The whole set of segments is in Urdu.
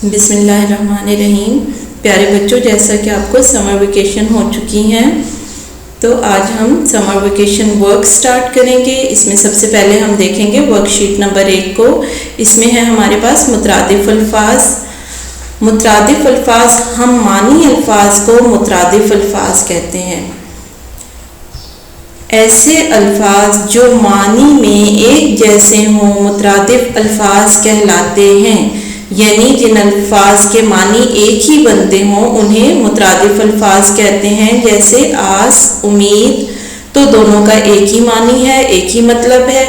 بسم اللہ الرحمن الرحیم۔ پیارے بچوں، جیسا کہ آپ کو سمر ویکیشن ہو چکی ہیں تو آج ہم سمر ویکیشن ورک سٹارٹ کریں گے۔ اس میں سب سے پہلے ہم دیکھیں گے ورک شیٹ نمبر 1 کو۔ اس میں ہے ہمارے پاس مترادف الفاظ۔ مترادف الفاظ، ہم معنی الفاظ کو مترادف الفاظ کہتے ہیں۔ ایسے الفاظ جو معنی میں ایک جیسے ہوں مترادف الفاظ کہلاتے ہیں، یعنی جن الفاظ کے معنی ایک ہی بنتے ہوں انہیں مترادف الفاظ کہتے ہیں۔ جیسے آس، امید، تو دونوں کا ایک ہی معنی ہے، ایک ہی مطلب ہے۔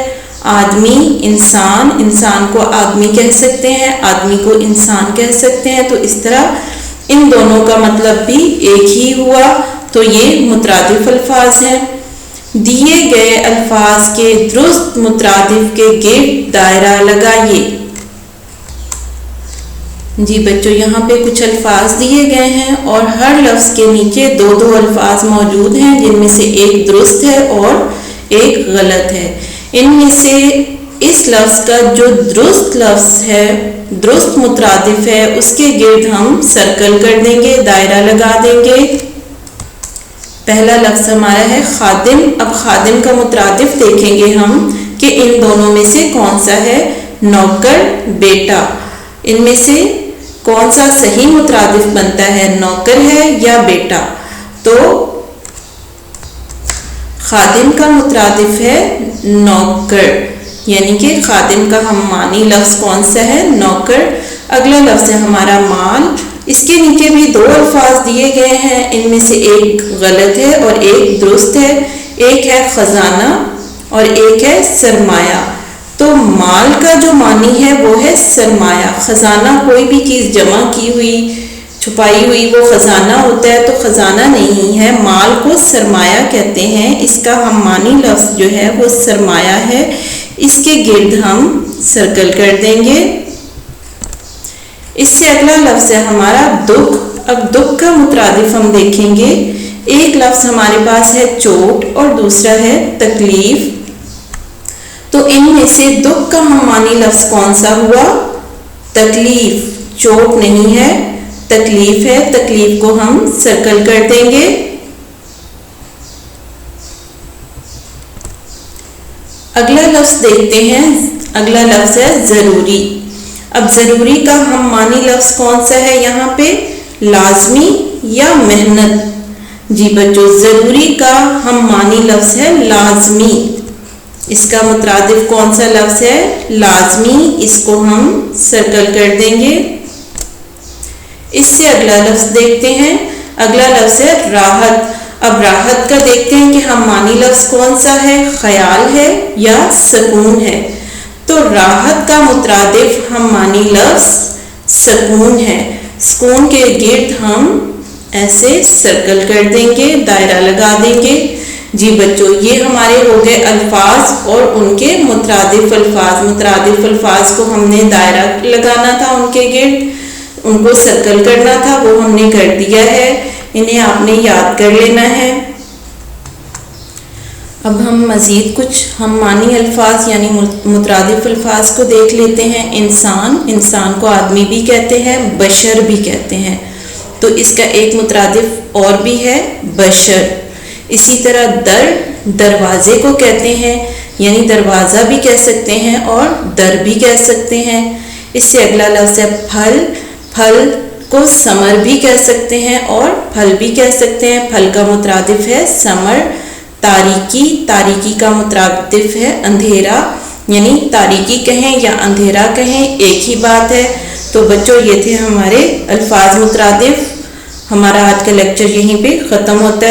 آدمی، انسان، انسان کو آدمی کہہ سکتے ہیں، آدمی کو انسان کہہ سکتے ہیں، تو اس طرح ان دونوں کا مطلب بھی ایک ہی ہوا، تو یہ مترادف الفاظ ہیں۔ دیے گئے الفاظ کے درست مترادف کے گرد دائرہ لگائیے۔ جی بچوں، یہاں پہ کچھ الفاظ دیے گئے ہیں اور ہر لفظ کے نیچے دو الفاظ موجود ہیں، جن میں سے ایک درست ہے اور ایک غلط ہے۔ ان میں سے اس لفظ کا جو درست لفظ ہے، درست مترادف ہے، اس کے گرد ہم سرکل کر دیں گے، دائرہ لگا دیں گے۔ پہلا لفظ ہمارا ہے خادم۔ اب خادم کا مترادف دیکھیں گے ہم کہ ان دونوں میں سے کون سا ہے، نوکر، بیٹا۔ ان میں سے کون سا صحیح مترادف بنتا ہے، نوکر ہے یا بیٹا؟ تو خادم کا مترادف ہے نوکر، یعنی کہ خادم کا ہم معنی لفظ کون سا ہے، نوکر۔ اگلا لفظ ہے ہمارا مال۔ اس کے نیچے بھی دو الفاظ دیے گئے ہیں، ان میں سے ایک غلط ہے اور ایک درست ہے۔ ایک ہے خزانہ اور ایک ہے سرمایہ۔ تو مال کا جو معنی ہے وہ ہے سرمایہ۔ خزانہ کوئی بھی چیز جمع کی ہوئی، چھپائی ہوئی، وہ خزانہ ہوتا ہے، تو خزانہ نہیں ہے، مال کو سرمایہ کہتے ہیں۔ اس کا ہم معنی لفظ جو ہے وہ سرمایہ ہے، اس کے گرد ہم سرکل کر دیں گے۔ اس سے اگلا لفظ ہے ہمارا دکھ۔ اب دکھ کا مترادف ہم دیکھیں گے۔ ایک لفظ ہمارے پاس ہے چوٹ اور دوسرا ہے تکلیف۔ تو ان میں سے دکھ کا ہم معنی لفظ کون سا ہوا، تکلیف۔ چوٹ نہیں ہے، تکلیف ہے، تکلیف کو ہم سرکل کر دیں گے۔ اگلا لفظ دیکھتے ہیں، اگلا لفظ ہے ضروری۔ اب ضروری کا ہم معنی لفظ کون سا ہے یہاں پہ، لازمی یا محنت؟ جی بچوں، ضروری کا ہم معنی لفظ ہے لازمی۔ اس کا مترادف کون سا لفظ ہے، لازمی، اس کو ہم سرکل کر دیں گے۔ اس سے اگلا لفظ دیکھتے ہیں، اگلا لفظ ہے راحت۔ اب راحت کا دیکھتے ہیں کہ ہم معنی لفظ کون سا ہے، خیال ہے یا سکون ہے؟ تو راحت کا مترادف ہم معنی لفظ سکون ہے۔ سکون کے گرد ہم ایسے سرکل کر دیں گے، دائرہ لگا دیں گے۔ جی بچوں، یہ ہمارے ہو گئے الفاظ اور ان کے مترادف الفاظ۔ مترادف الفاظ کو ہم نے دائرہ لگانا تھا، ان کے گرد ان کو سرکل کرنا تھا، وہ ہم نے کر دیا ہے۔ انہیں آپ نے یاد کر لینا ہے۔ اب ہم مزید کچھ ہم معنی الفاظ یعنی مترادف الفاظ کو دیکھ لیتے ہیں۔ انسان، انسان کو آدمی بھی کہتے ہیں، بشر بھی کہتے ہیں، تو اس کا ایک مترادف اور بھی ہے بشر۔ اسی طرح دروازے کو کہتے ہیں، یعنی دروازہ بھی کہہ سکتے ہیں اور در بھی کہہ سکتے ہیں۔ اس سے اگلا لفظ ہے پھل۔ پھل کو ثمر بھی کہہ سکتے ہیں اور پھل بھی کہہ سکتے ہیں۔ پھل کا مترادف ہے ثمر۔ تاریکی، تاریکی کا مترادف ہے اندھیرا، یعنی تاریکی کہیں یا اندھیرا کہیں ایک ہی بات ہے۔ تو بچوں، یہ تھے ہمارے الفاظ مترادف۔ ہمارا آج کا لیکچر یہیں پہ ختم ہوتا ہے۔